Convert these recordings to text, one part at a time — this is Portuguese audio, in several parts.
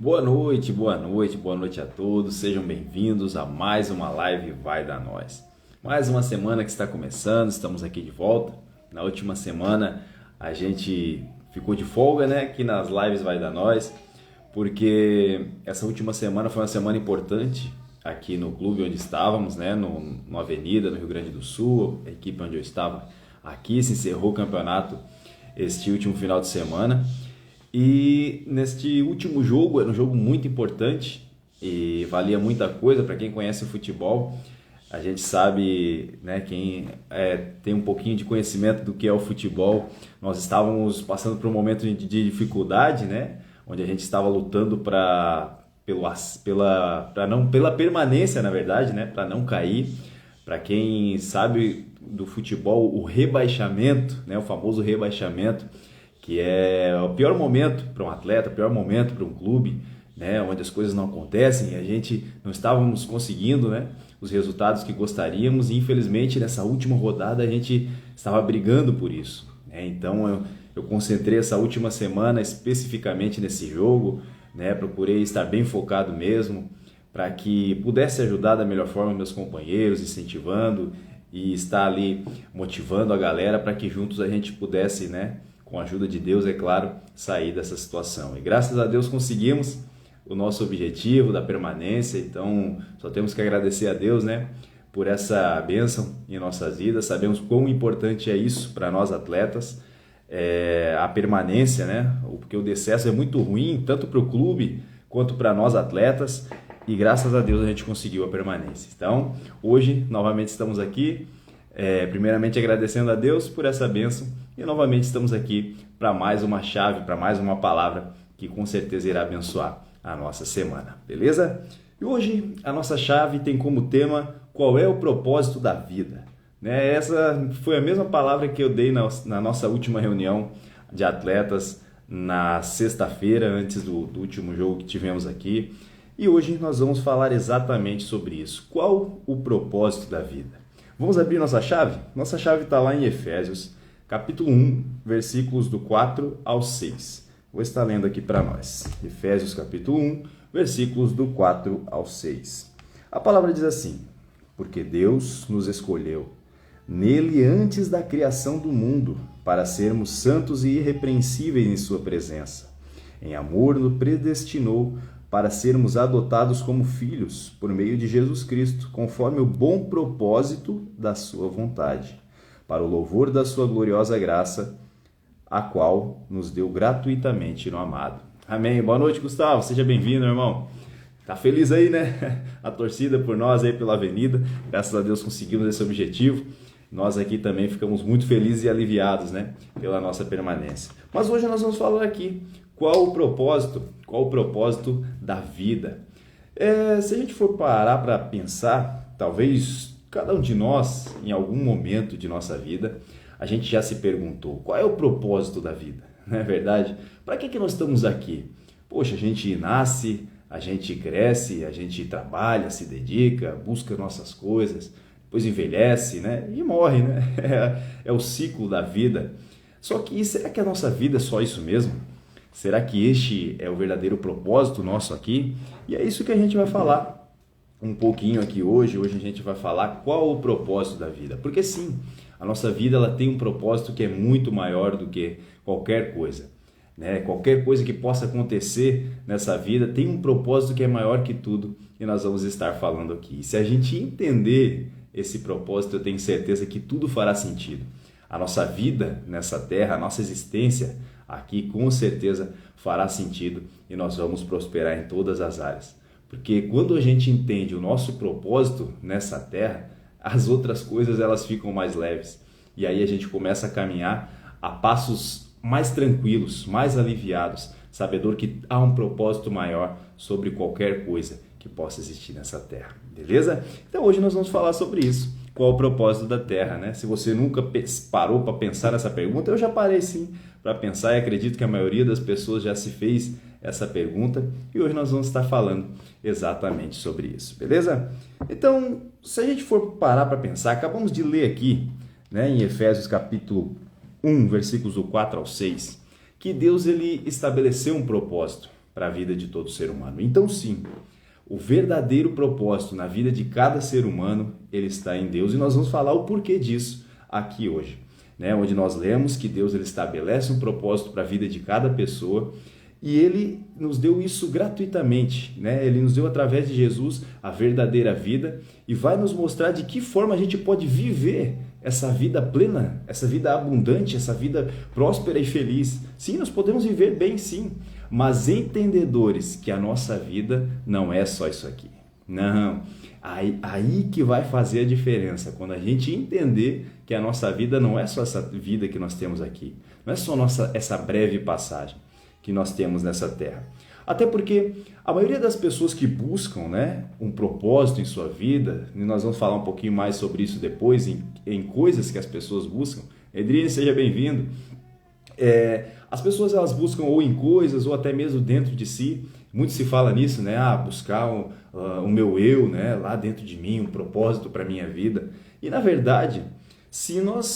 Boa noite a todos. Sejam bem-vindos a mais uma live Vai da Nós. Mais uma semana que está começando, estamos aqui de volta. Na última semana a gente ficou de folga, né, aqui nas lives Vai da Nós, porque essa última semana foi uma semana importante aqui no clube onde estávamos, né, no Avenida, no Rio Grande do Sul, a equipe onde eu estava aqui, se encerrou o campeonato este último final de semana. E neste último jogo, era um jogo muito importante e valia muita coisa para quem conhece o futebol. A gente sabe, né, quem tem um pouquinho de conhecimento do que é o futebol, nós estávamos passando por um momento de dificuldade, né, onde a gente estava lutando pela permanência, na verdade, né, para não cair. Para quem sabe do futebol, o rebaixamento, né, o famoso rebaixamento, que é o pior momento para um atleta, o pior momento para um clube, né, onde as coisas não acontecem e a gente não estávamos conseguindo, né, os resultados que gostaríamos, e infelizmente nessa última rodada a gente estava brigando por isso, né? Então eu concentrei essa última semana especificamente nesse jogo, né, procurei estar bem focado mesmo, para que pudesse ajudar da melhor forma meus companheiros, incentivando e estar ali motivando a galera para que juntos a gente pudesse, né, com a ajuda de Deus, é claro, sair dessa situação. E graças a Deus conseguimos o nosso objetivo da permanência, então só temos que agradecer a Deus, né, por essa bênção em nossas vidas. Sabemos quão importante é isso para nós atletas, a permanência, né, porque o decesso é muito ruim, tanto para o clube quanto para nós atletas, e graças a Deus a gente conseguiu a permanência. Então, hoje, novamente estamos aqui, primeiramente agradecendo a Deus por essa bênção, e novamente estamos aqui para mais uma chave, para mais uma palavra que com certeza irá abençoar a nossa semana, beleza? E hoje a nossa chave tem como tema: qual é o propósito da vida? Né? Essa foi a mesma palavra que eu dei na nossa última reunião de atletas na sexta-feira, antes do último jogo que tivemos aqui. E hoje nós vamos falar exatamente sobre isso. Qual o propósito da vida? Vamos abrir nossa chave? Nossa chave está lá em Efésios, capítulo 1, versículos do 4 ao 6. Vou estar lendo aqui para nós. Efésios, capítulo 1, versículos do 4 ao 6. A palavra diz assim: porque Deus nos escolheu nele antes da criação do mundo, para sermos santos e irrepreensíveis em sua presença. Em amor nos predestinou para sermos adotados como filhos por meio de Jesus Cristo, conforme o bom propósito da sua vontade, para o louvor da sua gloriosa graça, a qual nos deu gratuitamente no amado. Amém. Boa noite, Gustavo. Seja bem-vindo, irmão. Tá feliz aí, né? A torcida por nós aí pela Avenida. Graças a Deus conseguimos esse objetivo. Nós aqui também ficamos muito felizes e aliviados, né, pela nossa permanência. Mas hoje nós vamos falar aqui qual o propósito da vida. Se a gente for parar para pensar, talvez cada um de nós, em algum momento de nossa vida, a gente já se perguntou: qual é o propósito da vida? Não é verdade? Para que nós estamos aqui? Poxa, a gente nasce, a gente cresce, a gente trabalha, se dedica, busca nossas coisas, depois envelhece, né, e morre, né? É o ciclo da vida. Só que será que a nossa vida é só isso mesmo? Será que este é o verdadeiro propósito nosso aqui? E é isso que a gente vai falar um pouquinho aqui hoje. Hoje a gente vai falar qual o propósito da vida. Porque sim, a nossa vida ela tem um propósito que é muito maior do que qualquer coisa, né? Qualquer coisa que possa acontecer nessa vida tem um propósito que é maior que tudo, e nós vamos estar falando aqui. E se a gente entender esse propósito, eu tenho certeza que tudo fará sentido. A nossa vida nessa terra, a nossa existência aqui com certeza fará sentido, e nós vamos prosperar em todas as áreas. Porque quando a gente entende o nosso propósito nessa terra, as outras coisas elas ficam mais leves. E aí a gente começa a caminhar a passos mais tranquilos, mais aliviados, sabedor que há um propósito maior sobre qualquer coisa que possa existir nessa terra, beleza? Então hoje nós vamos falar sobre isso. Qual o propósito da Terra, né? Se você nunca parou para pensar nessa pergunta, eu já parei sim para pensar, e acredito que a maioria das pessoas já se fez essa pergunta, e hoje nós vamos estar falando exatamente sobre isso, beleza? Então, se a gente for parar para pensar, acabamos de ler aqui, né, em Efésios capítulo 1, versículos do 4 ao 6, que Deus ele estabeleceu um propósito para a vida de todo ser humano. Então sim, o verdadeiro propósito na vida de cada ser humano, ele está em Deus, e nós vamos falar o porquê disso aqui hoje, né? Onde nós lemos que Deus ele estabelece um propósito para a vida de cada pessoa, e ele nos deu isso gratuitamente, né? Ele nos deu através de Jesus a verdadeira vida e vai nos mostrar de que forma a gente pode viver essa vida plena, essa vida abundante, essa vida próspera e feliz. Sim, nós podemos viver bem, sim, mas entendedores que a nossa vida não é só isso aqui. Não, aí que vai fazer a diferença, quando a gente entender que a nossa vida não é só essa vida que nós temos aqui, não é só essa breve passagem que nós temos nessa terra. Até porque a maioria das pessoas que buscam, né, um propósito em sua vida, e nós vamos falar um pouquinho mais sobre isso depois, em coisas que as pessoas buscam. Edrine, seja bem-vindo. As pessoas elas buscam ou em coisas ou até mesmo dentro de si. Muito se fala nisso, né? Buscar o meu eu, né, lá dentro de mim, um propósito para a minha vida. E na verdade, se não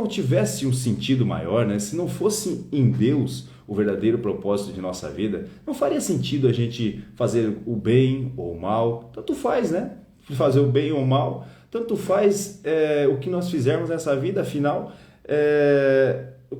tivesse um sentido maior, né? Se não fosse em Deus o verdadeiro propósito de nossa vida, não faria sentido a gente fazer o bem ou o mal, tanto faz, né? Fazer o bem ou o mal, tanto faz o que nós fizermos nessa vida, afinal,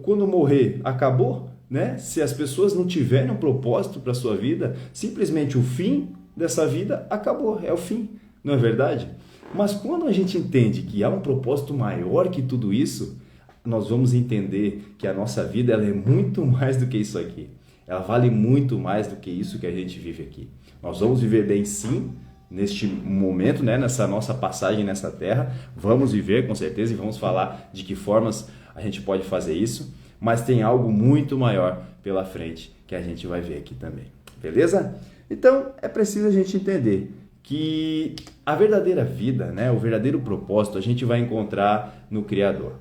quando morrer, acabou, né? Se as pessoas não tiverem um propósito para a sua vida, simplesmente o fim dessa vida acabou, é o fim, não é verdade? Mas quando a gente entende que há um propósito maior que tudo isso, nós vamos entender que a nossa vida ela é muito mais do que isso aqui. Ela vale muito mais do que isso que a gente vive aqui. Nós vamos viver bem sim, neste momento, né, nessa nossa passagem nessa terra. Vamos viver com certeza e vamos falar de que formas a gente pode fazer isso. Mas tem algo muito maior pela frente que a gente vai ver aqui também. Beleza? Então é preciso a gente entender que a verdadeira vida, né, o verdadeiro propósito, a gente vai encontrar no Criador.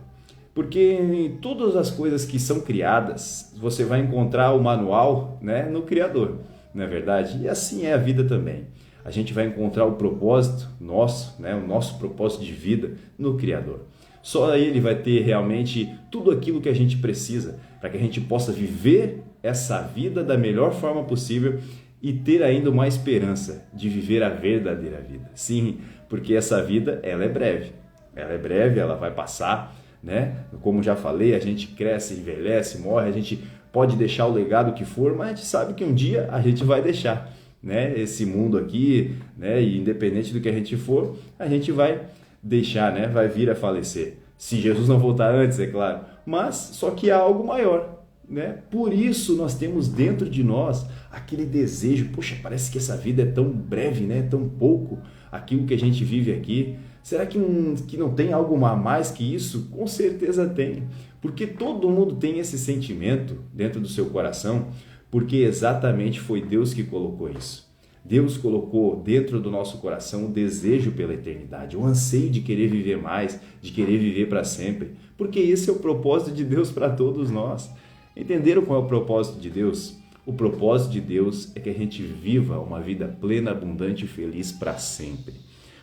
Porque em todas as coisas que são criadas, você vai encontrar o manual, né, no Criador, não é verdade? E assim é a vida também. A gente vai encontrar o propósito nosso, né, o nosso propósito de vida no Criador. Só Ele vai ter realmente tudo aquilo que a gente precisa para que a gente possa viver essa vida da melhor forma possível e ter ainda uma esperança de viver a verdadeira vida. Sim, porque essa vida, ela é breve. Ela é breve, ela vai passar, né? Como já falei, a gente cresce, envelhece, morre, a gente pode deixar o legado que for, mas a gente sabe que um dia a gente vai deixar, né? Esse mundo aqui, né? E independente do que a gente for, a gente vai deixar, né? Vai vir a falecer. Se Jesus não voltar antes, é claro. Mas só que há algo maior, né? Por isso nós temos dentro de nós aquele desejo, poxa, parece que essa vida é tão breve, né? Tão pouco aquilo que a gente vive aqui. Será que não tem algo a mais que isso? Com certeza tem, porque todo mundo tem esse sentimento dentro do seu coração, porque exatamente foi Deus que colocou isso. Deus colocou dentro do nosso coração o desejo pela eternidade, o anseio de querer viver mais, de querer viver para sempre, porque esse é o propósito de Deus para todos nós. Entenderam qual é o propósito de Deus? O propósito de Deus é que a gente viva uma vida plena, abundante e feliz para sempre.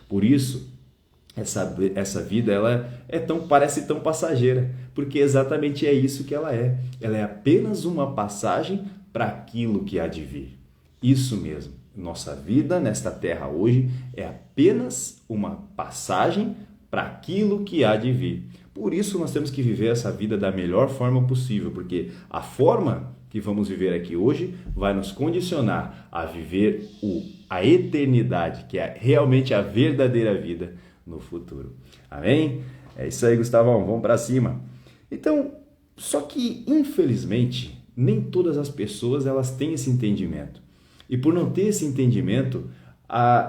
Por isso, essa vida ela parece tão passageira, porque exatamente é isso que ela é. Ela é apenas uma passagem para aquilo que há de vir. Isso mesmo. Nossa vida nesta terra hoje é apenas uma passagem para aquilo que há de vir. Por isso nós temos que viver essa vida da melhor forma possível, porque a forma que vamos viver aqui hoje vai nos condicionar a viver a eternidade, que é realmente a verdadeira vida no futuro. Amém? É isso aí, Gustavão, vamos para cima. Então, só que infelizmente nem todas as pessoas elas têm esse entendimento. E por não ter esse entendimento,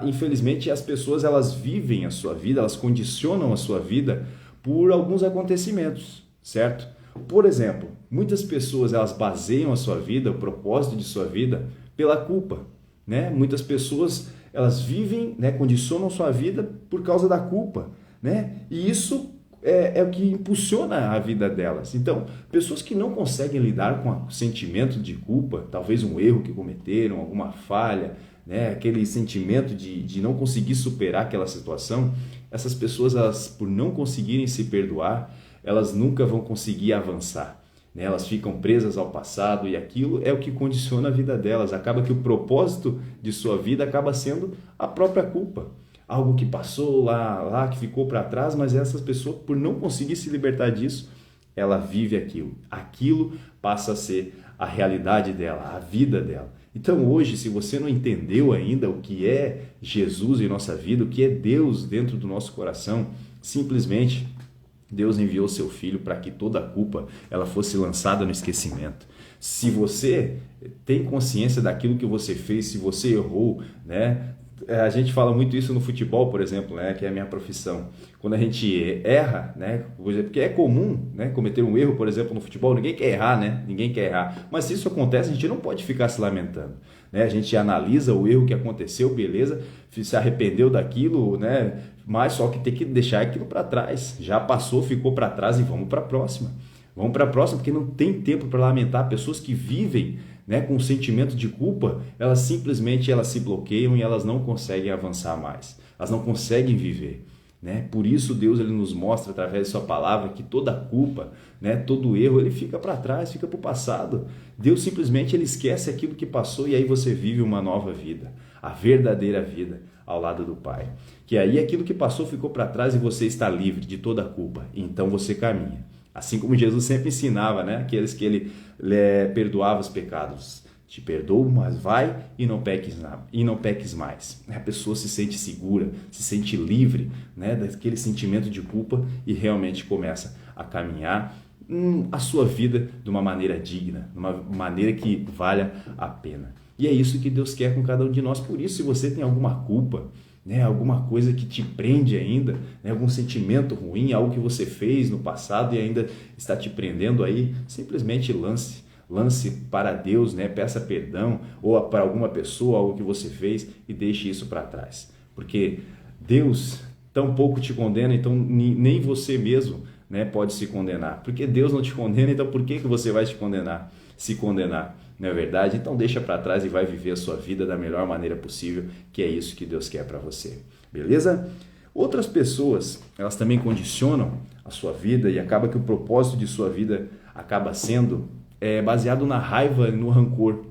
infelizmente as pessoas elas vivem a sua vida, elas condicionam a sua vida por alguns acontecimentos, certo? Por exemplo, muitas pessoas elas baseiam a sua vida, o propósito de sua vida, pela culpa, né? Muitas pessoas elas vivem, né, condicionam sua vida por causa da culpa, né? E isso é o que impulsiona a vida delas. Então, pessoas que não conseguem lidar com o sentimento de culpa, talvez um erro que cometeram, alguma falha, né, aquele sentimento de não conseguir superar aquela situação, essas pessoas, elas, por não conseguirem se perdoar, elas nunca vão conseguir avançar. né? Elas ficam presas ao passado e aquilo é o que condiciona a vida delas. Acaba que o propósito de sua vida acaba sendo a própria culpa. Algo que passou lá que ficou para trás, mas essas pessoas, por não conseguir se libertar disso, ela vive aquilo. Aquilo passa a ser a realidade dela, a vida dela. Então hoje, se você não entendeu ainda o que é Jesus em nossa vida, o que é Deus dentro do nosso coração, simplesmente Deus enviou seu Filho para que toda a culpa ela fosse lançada no esquecimento. Se você tem consciência daquilo que você fez, se você errou, né? A gente fala muito isso no futebol, por exemplo, né, que é a minha profissão. Quando a gente erra, né, porque é comum, né, cometer um erro, por exemplo, no futebol, ninguém quer errar, né? Ninguém quer errar. Mas se isso acontece, a gente não pode ficar se lamentando, né? A gente analisa o erro que aconteceu, beleza, se arrependeu daquilo, né? Mas só que tem que deixar aquilo para trás. Já passou, ficou para trás e vamos para a próxima. Vamos para a próxima, porque não tem tempo para lamentar. Pessoas que vivem, né, com um sentimento de culpa, elas simplesmente se bloqueiam e elas não conseguem avançar mais. Elas não conseguem viver, né? Por isso Deus ele nos mostra através de sua palavra que toda culpa, né, todo erro, ele fica para trás, fica para o passado. Deus simplesmente ele esquece aquilo que passou e aí você vive uma nova vida, a verdadeira vida ao lado do Pai. Que aí aquilo que passou ficou para trás e você está livre de toda a culpa. Então você caminha. Assim como Jesus sempre ensinava, né? Aqueles que ele perdoava os pecados. Te perdoo, mas vai e não peques mais. A pessoa se sente segura, se sente livre, né, daquele sentimento de culpa e realmente começa a caminhar a sua vida de uma maneira digna, de uma maneira que valha a pena. E é isso que Deus quer com cada um de nós. Por isso, se você tem alguma culpa, né, alguma coisa que te prende ainda, né, algum sentimento ruim, algo que você fez no passado e ainda está te prendendo aí, simplesmente lance para Deus, né, peça perdão ou para alguma pessoa, algo que você fez e deixe isso para trás. Porque Deus tão pouco te condena, então nem você mesmo, né, pode se condenar. Porque Deus não te condena, então por que você vai se condenar? Não é verdade? Então deixa para trás e vai viver a sua vida da melhor maneira possível, que é isso que Deus quer para você. Beleza? Outras pessoas, elas também condicionam a sua vida e acaba que o propósito de sua vida acaba sendo baseado na raiva e no rancor.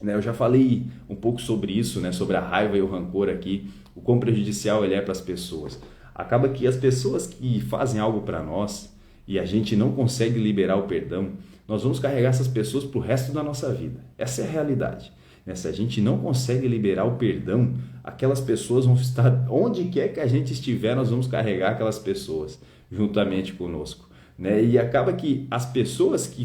Eu já falei um pouco sobre isso, né, sobre a raiva e o rancor aqui, o quão prejudicial ele é para as pessoas. Acaba que as pessoas que fazem algo para nós e a gente não consegue liberar o perdão, nós vamos carregar essas pessoas para o resto da nossa vida. Essa é a realidade. Se a gente não consegue liberar o perdão, aquelas pessoas vão estar, onde quer que a gente estiver, nós vamos carregar aquelas pessoas juntamente conosco. E acaba que as pessoas que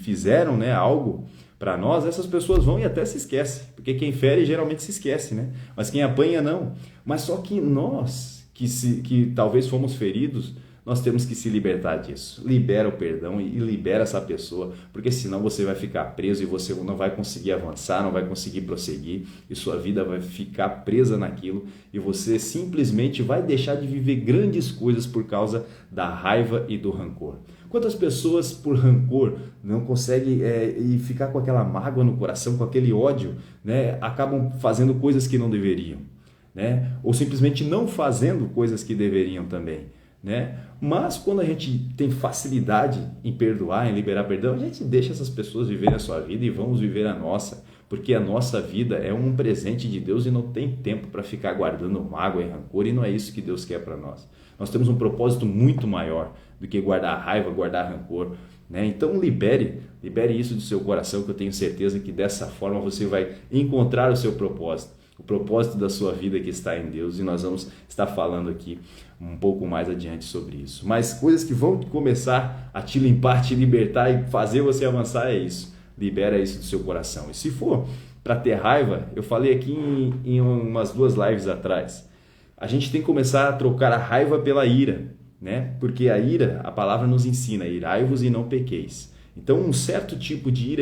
fizeram, né, algo para nós, essas pessoas vão e até se esquecem, porque quem fere geralmente se esquece, né? Mas quem apanha não. Mas só que nós, que talvez fomos feridos, nós temos que se libertar disso. Libera o perdão e libera essa pessoa, porque senão você vai ficar preso e você não vai conseguir avançar, não vai conseguir prosseguir e sua vida vai ficar presa naquilo e você simplesmente vai deixar de viver grandes coisas por causa da raiva e do rancor. Quantas pessoas por rancor não conseguem e ficar com aquela mágoa no coração, com aquele ódio, né, acabam fazendo coisas que não deveriam, né? Ou simplesmente não fazendo coisas que deveriam também, né? Mas quando a gente tem facilidade em perdoar, em liberar perdão, a gente deixa essas pessoas viverem a sua vida e vamos viver a nossa, porque a nossa vida é um presente de Deus e não tem tempo para ficar guardando mágoa e rancor, e não é isso que Deus quer para nós. Nós temos um propósito muito maior do que guardar raiva, guardar rancor, né? Então libere isso do seu coração, que eu tenho certeza que dessa forma você vai encontrar o seu propósito, o propósito da sua vida que está em Deus, e nós vamos estar falando aqui um pouco mais adiante sobre isso. Mas coisas que vão começar a te limpar, te libertar e fazer você avançar é isso. Libera isso do seu coração. E se for para ter raiva, eu falei aqui em umas 2 lives atrás, a gente tem que começar a trocar a raiva pela ira, né? Porque a ira, a palavra nos ensina, irai-vos e não pequeis. Então um certo tipo de ira,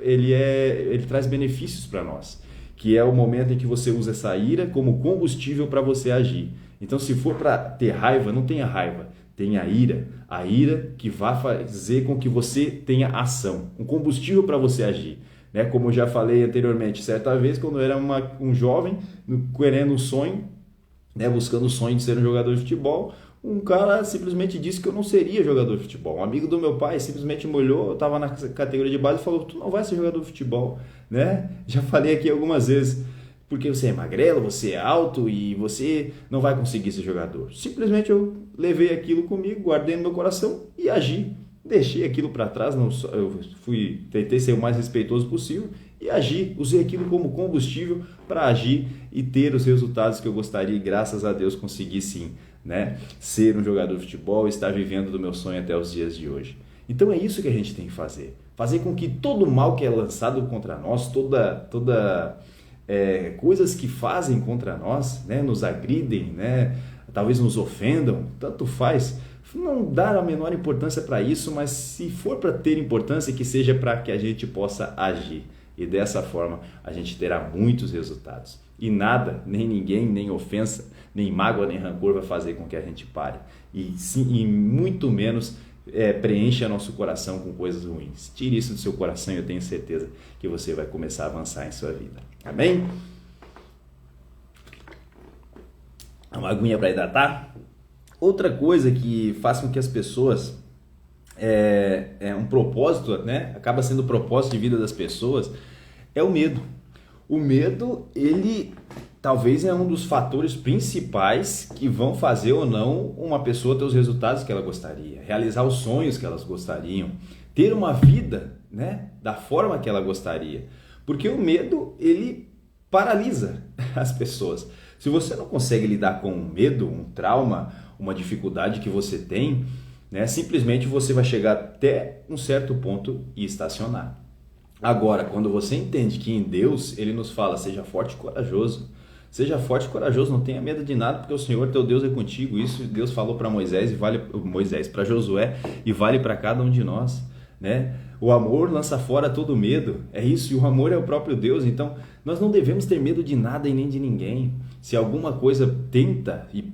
ele traz benefícios para nós, que é o momento em que você usa essa ira como combustível para você agir. Então, se for para ter raiva, não tenha raiva, tenha a ira que vai fazer com que você tenha ação, um combustível para você agir, né? Como eu já falei anteriormente, certa vez quando eu era um jovem querendo um sonho, né, buscando o sonho de ser um jogador de futebol, Um cara simplesmente disse que eu não seria jogador de futebol. Um amigo do meu pai simplesmente me olhou, eu estava na categoria de base e falou: tu não vai ser jogador de futebol, né? Já falei aqui algumas vezes, porque você é magrelo, você é alto e você não vai conseguir ser jogador. Simplesmente eu levei aquilo comigo, guardei no meu coração e agi. Deixei aquilo para trás, tentei ser o mais respeitoso possível e agi. Usei aquilo como combustível para agir e ter os resultados que eu gostaria e graças a Deus consegui sim, né? Ser um jogador de futebol e estar vivendo do meu sonho até os dias de hoje. Então é isso que a gente tem que fazer. Fazer com que todo mal que é lançado contra nós, coisas que fazem contra nós, né? Nos agridem, né? Talvez nos ofendam, tanto faz. Não dar a menor importância para isso, mas se for para ter importância, que seja para que a gente possa agir. E dessa forma a gente terá muitos resultados. E nada, nem ninguém, nem ofensa, nem mágoa, nem rancor vai fazer com que a gente pare. E muito menos preencha nosso coração com coisas ruins. Tire isso do seu coração e eu tenho certeza que você vai começar a avançar em sua vida. Amém? Uma aguinha para hidratar? Outra coisa que faz com que as pessoas, um propósito, né? Acaba sendo o propósito de vida das pessoas, é o medo. O medo, ele talvez é um dos fatores principais que vão fazer ou não uma pessoa ter os resultados que ela gostaria, realizar os sonhos que elas gostariam, ter uma vida, né? Da forma que ela gostaria. Porque o medo, ele paralisa as pessoas. Se você não consegue lidar com um medo, um trauma, uma dificuldade que você tem, né, simplesmente você vai chegar até um certo ponto e estacionar. Agora, quando você entende que em Deus, Ele nos fala, seja forte e corajoso. Seja forte e corajoso, não tenha medo de nada, porque o Senhor teu Deus é contigo. Isso Deus falou para para Josué e vale para cada um de nós, né? O amor lança fora todo medo, é isso, e o amor é o próprio Deus. Então, nós não devemos ter medo de nada e nem de ninguém. Se alguma coisa tenta e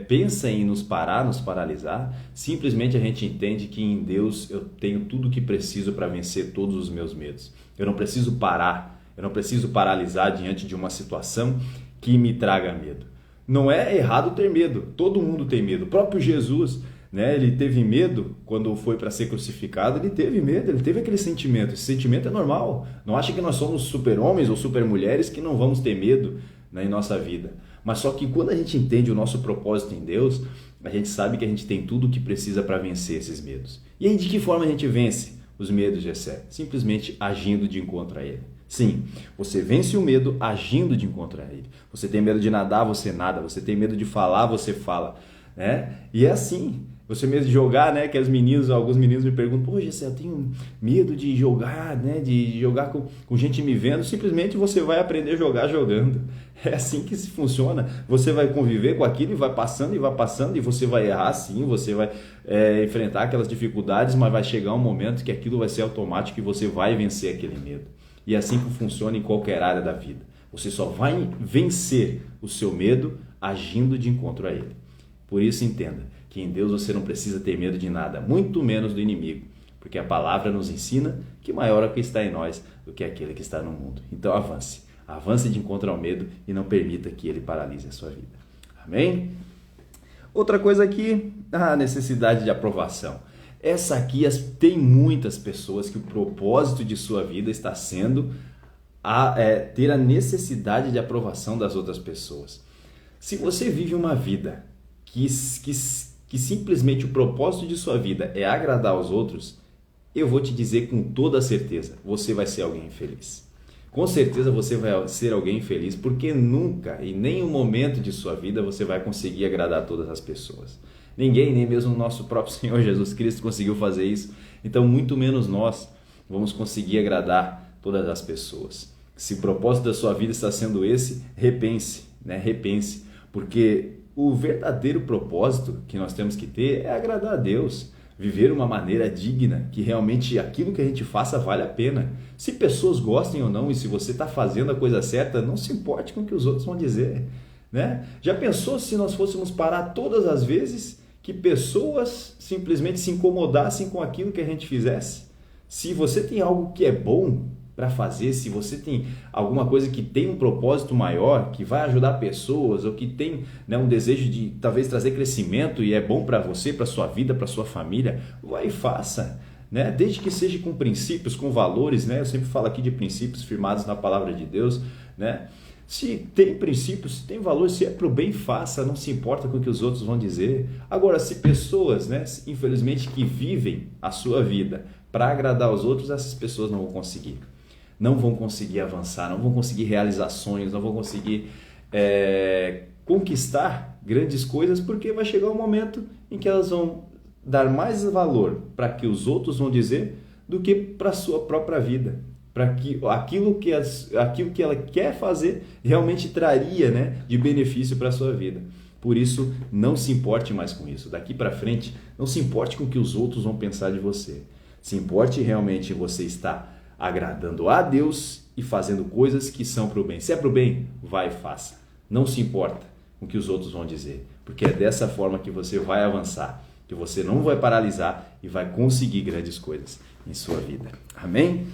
pensa em nos parar, nos paralisar, simplesmente a gente entende que em Deus eu tenho tudo o que preciso para vencer todos os meus medos. Eu não preciso parar, eu não preciso paralisar diante de uma situação que me traga medo. Não é errado ter medo, todo mundo tem medo. O próprio Jesus, né, ele teve medo quando foi para ser crucificado, ele teve medo, ele teve aquele sentimento. Esse sentimento é normal. Não acha que nós somos super-homens ou super-mulheres que não vamos ter medo, né, em nossa vida. Mas só que quando a gente entende o nosso propósito em Deus, a gente sabe que a gente tem tudo o que precisa para vencer esses medos. E aí de que forma a gente vence os medos, Gessé? Simplesmente agindo de encontro a ele. Sim, você vence o medo agindo de encontro a ele. Você tem medo de nadar, você nada. Você tem medo de falar, você fala, né? E é assim. Você mesmo de jogar, né? Que alguns meninos me perguntam: pô, Gessé, eu tenho medo de jogar, né? De jogar com gente me vendo. Simplesmente você vai aprender a jogar jogando. É assim que se funciona. Você vai conviver com aquilo e vai passando e você vai errar sim, você vai enfrentar aquelas dificuldades, mas vai chegar um momento que aquilo vai ser automático e você vai vencer aquele medo. E é assim que funciona em qualquer área da vida. Você só vai vencer o seu medo agindo de encontro a ele. Por isso entenda que em Deus você não precisa ter medo de nada, muito menos do inimigo, porque a palavra nos ensina que maior é o que está em nós do que aquele que está no mundo. Então avance de encontro ao medo e não permita que ele paralise a sua vida. Amém? Outra coisa aqui, a necessidade de aprovação. Essa aqui tem muitas pessoas que o propósito de sua vida está sendo ter a necessidade de aprovação das outras pessoas. Se você vive uma vida que simplesmente o propósito de sua vida é agradar aos outros, eu vou te dizer com toda certeza, você vai ser alguém infeliz. Com certeza você vai ser alguém infeliz, porque nunca, em nenhum momento de sua vida, você vai conseguir agradar todas as pessoas. Ninguém, nem mesmo o nosso próprio Senhor Jesus Cristo conseguiu fazer isso. Então, muito menos nós vamos conseguir agradar todas as pessoas. Se o propósito da sua vida está sendo esse, repense, né? Repense, porque o verdadeiro propósito que nós temos que ter é agradar a Deus, viver uma maneira digna, que realmente aquilo que a gente faça vale a pena. Se pessoas gostem ou não, e se você está fazendo a coisa certa, não se importe com o que os outros vão dizer, né? Já pensou se nós fôssemos parar todas as vezes que pessoas simplesmente se incomodassem com aquilo que a gente fizesse? Se você tem algo que é bom, para fazer, se você tem alguma coisa que tem um propósito maior, que vai ajudar pessoas, ou que tem, né, um desejo de talvez trazer crescimento e é bom para você, para sua vida, para sua família, vai e faça, né? Desde que seja com princípios, com valores, né? Eu sempre falo aqui de princípios firmados na palavra de Deus, né? Se tem princípios, se tem valor, se é para o bem, faça, não se importa com o que os outros vão dizer. Agora, se pessoas, né, infelizmente, que vivem a sua vida para agradar os outros, essas pessoas não vão conseguir. Não vão conseguir avançar, não vão conseguir realizar sonhos, não vão conseguir conquistar grandes coisas, porque vai chegar um momento em que elas vão dar mais valor para que os outros vão dizer do que para a sua própria vida. Para que aquilo que ela quer fazer realmente traria, né, de benefício para a sua vida. Por isso, não se importe mais com isso. Daqui para frente, não se importe com o que os outros vão pensar de você. Se importe realmente em você estar agradando a Deus e fazendo coisas que são para o bem. Se é para o bem, vai e faça. Não se importa com o que os outros vão dizer, porque é dessa forma que você vai avançar, que você não vai paralisar e vai conseguir grandes coisas em sua vida. Amém?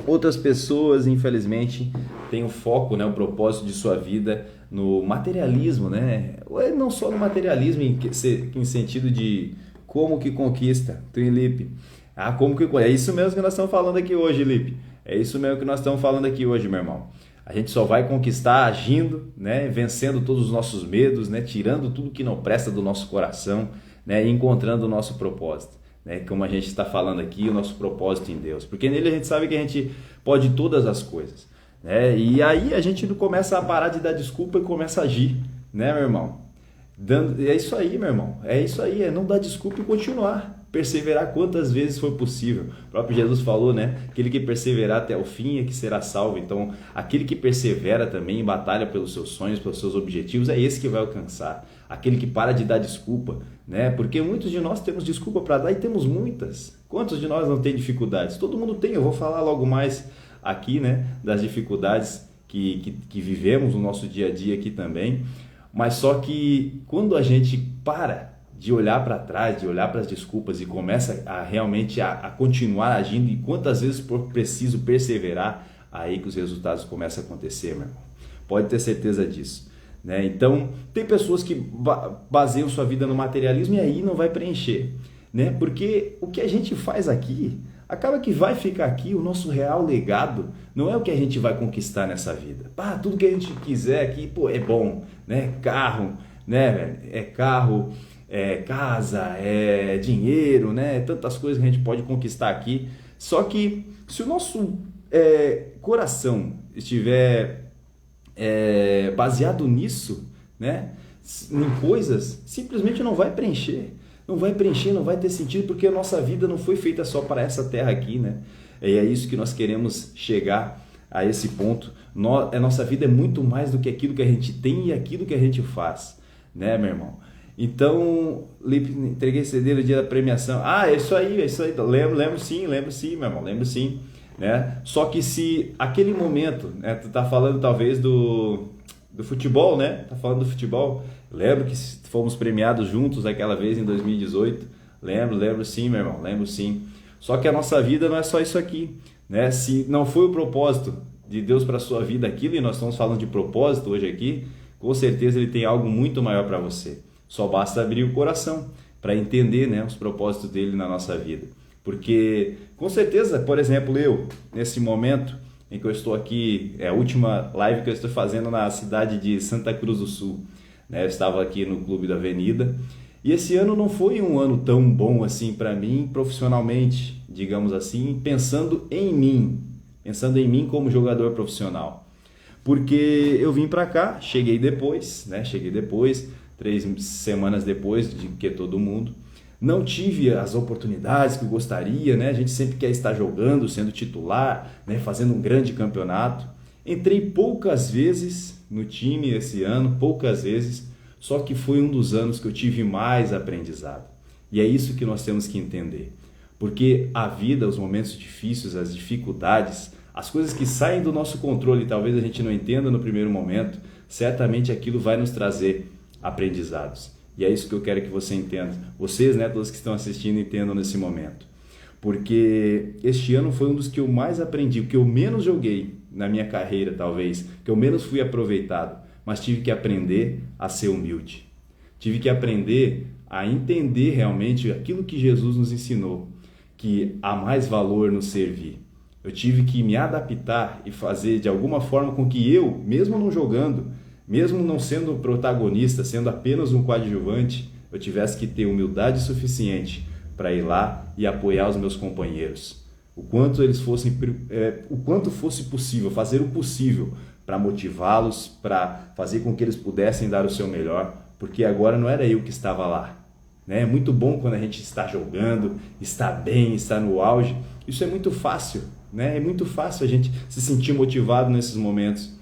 Outras pessoas, infelizmente, têm o foco, né, o propósito de sua vida no materialismo, né? Não só no materialismo, em sentido de como que conquista, Lipe. Como que é isso mesmo que nós estamos falando aqui hoje, Lipe. É isso mesmo que nós estamos falando aqui hoje, meu irmão. A gente só vai conquistar agindo, né, vencendo todos os nossos medos, né, tirando tudo que não presta do nosso coração, né, e encontrando o nosso propósito. Né, como a gente está falando aqui, o nosso propósito em Deus, porque nele a gente sabe que a gente pode todas as coisas, né? E aí a gente começa a parar de dar desculpa e começa a agir, né, meu irmão? É isso aí, meu irmão, é isso aí, é não dar desculpa e continuar, perseverar quantas vezes for possível. O próprio Jesus falou, né, aquele que perseverar até o fim é que será salvo. Então, aquele que persevera também em batalha pelos seus sonhos, pelos seus objetivos, é esse que vai alcançar. Aquele que para de dar desculpa, né? Porque muitos de nós temos desculpa para dar e temos muitas. Quantos de nós não tem dificuldades? Todo mundo tem. Eu vou falar logo mais aqui, né, das dificuldades que vivemos no nosso dia a dia aqui também. Mas só que quando a gente para de olhar para trás, de olhar para as desculpas e começa a realmente a continuar agindo, e quantas vezes for preciso perseverar, aí que os resultados começam a acontecer, meu irmão. Pode ter certeza disso. Né? Então, tem pessoas que baseiam sua vida no materialismo e aí não vai preencher, né? Porque o que a gente faz aqui, acaba que vai ficar aqui, o nosso real legado não é o que a gente vai conquistar nessa vida. Tudo que a gente quiser aqui, é bom, né? Carro, né, velho? É carro, é casa, é dinheiro, né? Tantas coisas que a gente pode conquistar aqui. Só que se o nosso coração estiver baseado nisso, né, em coisas, simplesmente não vai preencher, não vai ter sentido, porque a nossa vida não foi feita só para essa terra aqui, né? E é isso que nós queremos chegar a esse ponto. A nossa vida é muito mais do que aquilo que a gente tem e aquilo que a gente faz, né, meu irmão? Então, entreguei CD no dia da premiação. É isso aí. Lembro sim, meu irmão, lembro sim. Né? Só que se aquele momento, né, tu tá falando talvez do futebol, né? Tá falando do futebol. Lembro que fomos premiados juntos aquela vez em 2018. Lembro sim, meu irmão, lembro sim. Só que a nossa vida não é só isso aqui, né? Se não foi o propósito de Deus para sua vida aquilo, e nós estamos falando de propósito hoje aqui, com certeza ele tem algo muito maior para você. Só basta abrir o coração para entender, né, os propósitos dele na nossa vida. Porque, com certeza, por exemplo, eu, nesse momento em que eu estou aqui, é a última live que eu estou fazendo na cidade de Santa Cruz do Sul, né? Eu estava aqui no Clube da Avenida, e esse ano não foi um ano tão bom assim para mim, profissionalmente, digamos assim, pensando em mim como jogador profissional. Porque eu vim para cá, cheguei depois, 3 semanas depois de que todo mundo. Não tive as oportunidades que eu gostaria, né? A gente sempre quer estar jogando, sendo titular, né? Fazendo um grande campeonato. Entrei poucas vezes no time esse ano, poucas vezes, só que foi um dos anos que eu tive mais aprendizado. E é isso que nós temos que entender. Porque a vida, os momentos difíceis, as dificuldades, as coisas que saem do nosso controle, talvez a gente não entenda no primeiro momento, certamente aquilo vai nos trazer aprendizados. E é isso que eu quero que você entenda. Vocês, né, todos que estão assistindo, entendam nesse momento. porque este ano foi um dos que eu mais aprendi, o que eu menos joguei na minha carreira, talvez, que eu menos fui aproveitado, mas tive que aprender a ser humilde. Tive que aprender a entender realmente aquilo que Jesus nos ensinou, que há mais valor no servir. Eu tive que me adaptar e fazer de alguma forma com que eu, mesmo não jogando, mesmo não sendo protagonista, sendo apenas um coadjuvante, eu tivesse que ter humildade suficiente para ir lá e apoiar os meus companheiros. O quanto fosse possível, fazer o possível para motivá-los, para fazer com que eles pudessem dar o seu melhor, porque agora não era eu que estava lá. É muito bom quando a gente está jogando, está bem, está no auge. Isso é muito fácil, é muito fácil a gente se sentir motivado nesses momentos.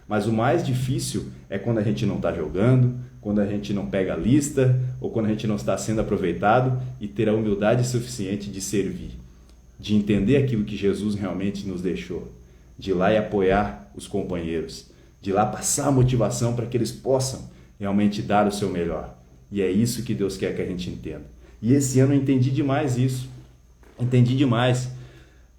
Mas o mais difícil é quando a gente não está jogando, quando a gente não pega a lista ou quando a gente não está sendo aproveitado e ter a humildade suficiente de servir, de entender aquilo que Jesus realmente nos deixou, de ir lá e apoiar os companheiros, de ir lá passar a motivação para que eles possam realmente dar o seu melhor. E é isso que Deus quer que a gente entenda. E esse ano eu entendi demais isso, entendi demais.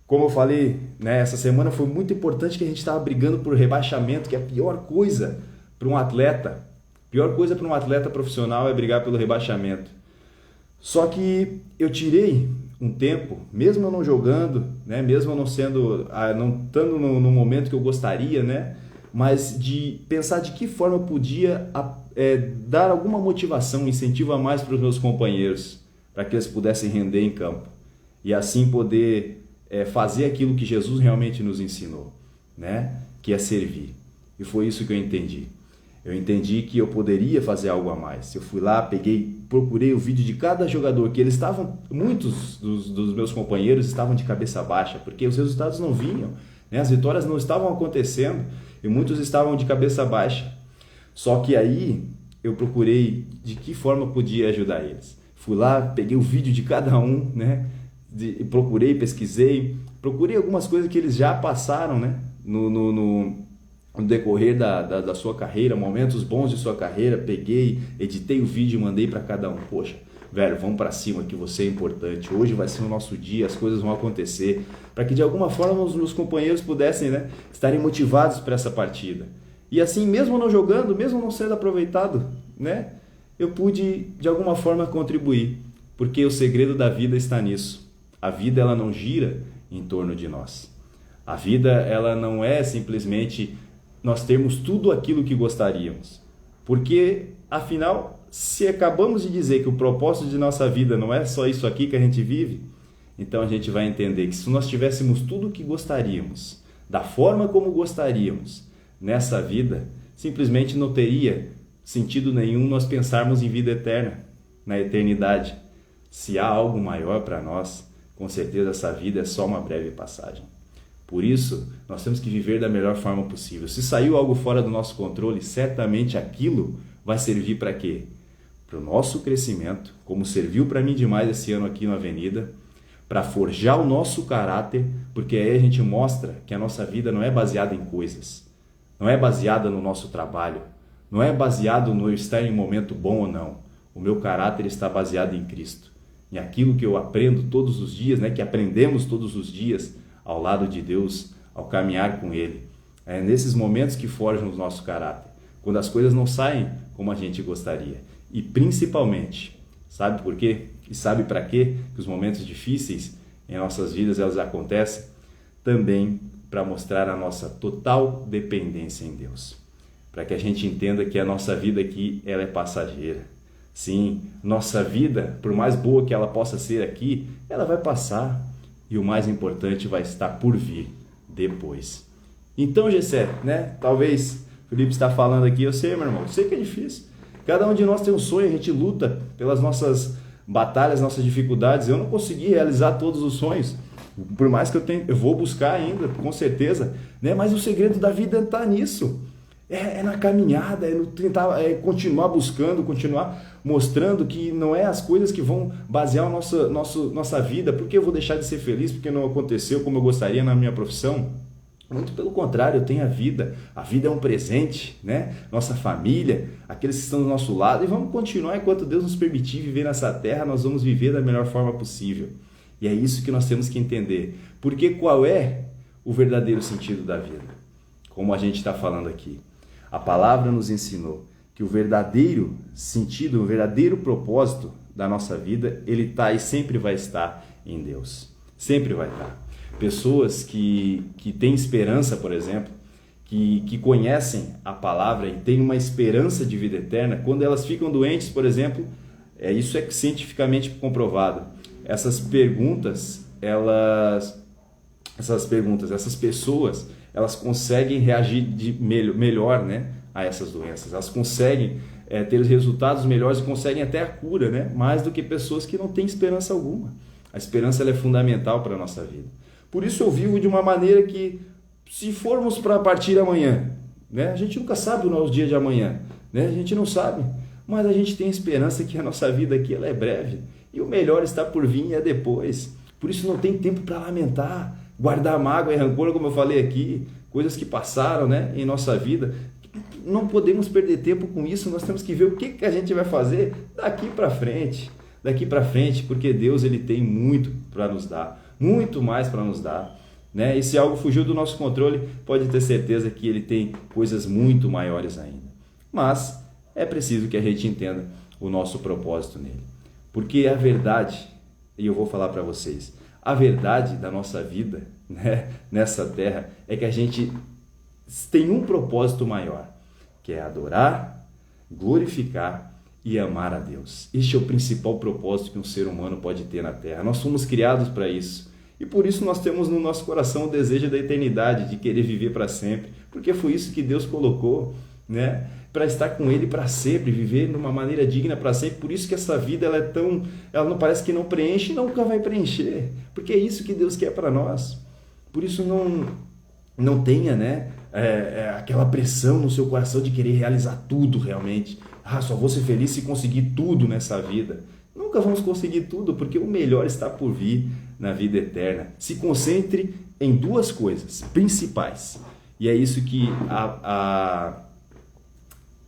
Como eu falei, essa semana foi muito importante que a gente estava brigando por rebaixamento, que é a pior coisa para um atleta. A pior coisa para um atleta profissional é brigar pelo rebaixamento. Só que eu tirei um tempo, mesmo eu não jogando, mesmo eu não estando no momento que eu gostaria, mas de pensar de que forma eu podia dar alguma motivação, um incentivo a mais para os meus companheiros, para que eles pudessem render em campo e assim poder fazer aquilo que Jesus realmente nos ensinou, que é servir. E foi isso que eu entendi. Eu entendi que eu poderia fazer algo a mais. Eu fui lá, procurei o vídeo de cada jogador, que muitos dos meus companheiros estavam de cabeça baixa, porque os resultados não vinham, as vitórias não estavam acontecendo e muitos estavam de cabeça baixa. Só que aí eu procurei de que forma eu podia ajudar eles. Fui lá, peguei o vídeo de cada um, procurei, pesquisei, procurei algumas coisas que eles já passaram, no decorrer da sua carreira, momentos bons de sua carreira, peguei, editei o vídeo e mandei para cada um. Poxa, velho, vamos para cima que você é importante, hoje vai ser o nosso dia, as coisas vão acontecer, para que de alguma forma os meus companheiros pudessem estarem motivados para essa partida. E assim, mesmo não jogando, mesmo não sendo aproveitado, eu pude de alguma forma contribuir, porque o segredo da vida está nisso. A vida ela não gira em torno de nós. A vida ela não é simplesmente nós termos tudo aquilo que gostaríamos. Porque, afinal, se acabamos de dizer que o propósito de nossa vida não é só isso aqui que a gente vive, então a gente vai entender que se nós tivéssemos tudo o que gostaríamos, da forma como gostaríamos, nessa vida, simplesmente não teria sentido nenhum nós pensarmos em vida eterna, na eternidade. Se há algo maior para nós, com certeza essa vida é só uma breve passagem. Por isso, nós temos que viver da melhor forma possível. Se saiu algo fora do nosso controle, certamente aquilo vai servir para quê? Para o nosso crescimento, como serviu para mim demais esse ano aqui na Avenida, para forjar o nosso caráter, porque aí a gente mostra que a nossa vida não é baseada em coisas, não é baseada no nosso trabalho, não é baseado no eu estar em um momento bom ou não. O meu caráter está baseado em Cristo, em aquilo que eu aprendo todos os dias, que aprendemos todos os dias ao lado de Deus, ao caminhar com Ele. É nesses momentos que forjam o nosso caráter, quando as coisas não saem como a gente gostaria. E principalmente, sabe por quê? E sabe para quê que os momentos difíceis em nossas vidas elas acontecem? Também para mostrar a nossa total dependência em Deus. Para que a gente entenda que a nossa vida aqui ela é passageira. Sim, nossa vida, por mais boa que ela possa ser aqui, ela vai passar. E o mais importante vai estar por vir depois. Então, Gessé, talvez o Felipe está falando aqui, eu sei, meu irmão, eu sei que é difícil. Cada um de nós tem um sonho, a gente luta pelas nossas batalhas, nossas dificuldades. Eu não consegui realizar todos os sonhos, por mais que eu vou buscar ainda, com certeza, mas o segredo da vida está nisso. É na caminhada, é no tentar continuar buscando, continuar mostrando que não é as coisas que vão basear a nossa vida. Por que eu vou deixar de ser feliz porque não aconteceu como eu gostaria na minha profissão? Muito pelo contrário, eu tenho a vida é um presente, Nossa família, aqueles que estão do nosso lado, e vamos continuar enquanto Deus nos permitir viver nessa terra, nós vamos viver da melhor forma possível. E é isso que nós temos que entender. Porque qual é o verdadeiro sentido da vida? Como a gente está falando aqui. A palavra nos ensinou que o verdadeiro sentido, o verdadeiro propósito da nossa vida, ele está e sempre vai estar em Deus. Sempre vai estar. Pessoas que têm esperança, por exemplo, que conhecem a palavra e têm uma esperança de vida eterna, quando elas ficam doentes, por exemplo, isso é cientificamente comprovado. Essas pessoas, elas conseguem reagir melhor, né, a essas doenças. Elas conseguem ter resultados melhores e conseguem até a cura, né, mais do que pessoas que não têm esperança alguma. A esperança ela é fundamental para a nossa vida. Por isso eu vivo de uma maneira que, se formos para partir amanhã, né, a gente nunca sabe o nosso dia de amanhã, né, a gente não sabe, mas a gente tem esperança que a nossa vida aqui ela é breve e o melhor está por vir e é depois. Por isso não tem tempo para lamentar, guardar mágoa e rancor, como eu falei aqui, coisas que passaram, né, em nossa vida. Não podemos perder tempo com isso, nós temos que ver o que a gente vai fazer daqui para frente, porque Deus ele tem muito para nos dar, muito mais para nos dar, né? E se algo fugiu do nosso controle, pode ter certeza que ele tem coisas muito maiores ainda. Mas é preciso que a gente entenda o nosso propósito nele, porque a verdade, e eu vou falar para vocês, a verdade da nossa vida, né, nessa terra é que a gente tem um propósito maior, que é adorar, glorificar e amar a Deus. Este é o principal propósito que um ser humano pode ter na terra. Nós fomos criados para isso. E por isso nós temos no nosso coração o desejo da eternidade, de querer viver para sempre, porque foi isso que Deus colocou, né? Para estar com Ele para sempre, viver de uma maneira digna para sempre. Por isso que essa vida ela não parece que não preenche e nunca vai preencher, porque é isso que Deus quer para nós. Por isso não tenha, né, aquela pressão no seu coração de querer realizar tudo realmente. Só vou ser feliz se conseguir tudo nessa vida. Nunca vamos conseguir tudo, porque o melhor está por vir na vida eterna. Se concentre em duas coisas principais. E é isso que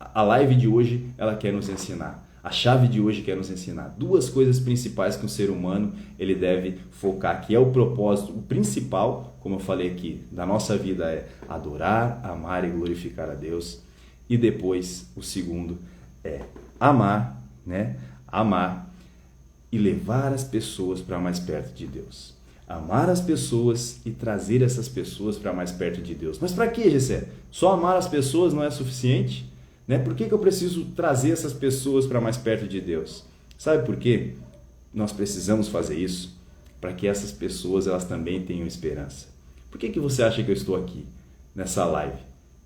a live de hoje ela quer nos ensinar. A chave de hoje quer nos ensinar duas coisas principais que um ser humano ele deve focar, que é o propósito, o principal, como eu falei aqui, da nossa vida é adorar, amar e glorificar a Deus. E depois, o segundo é amar, né? Amar e levar as pessoas para mais perto de Deus. Amar as pessoas e trazer essas pessoas para mais perto de Deus. Mas para que, Gessé? Só amar as pessoas não é suficiente? Né? Por que eu preciso trazer essas pessoas para mais perto de Deus? Sabe por quê? Nós precisamos fazer isso para que essas pessoas elas também tenham esperança. Por que você acha que eu estou aqui nessa live?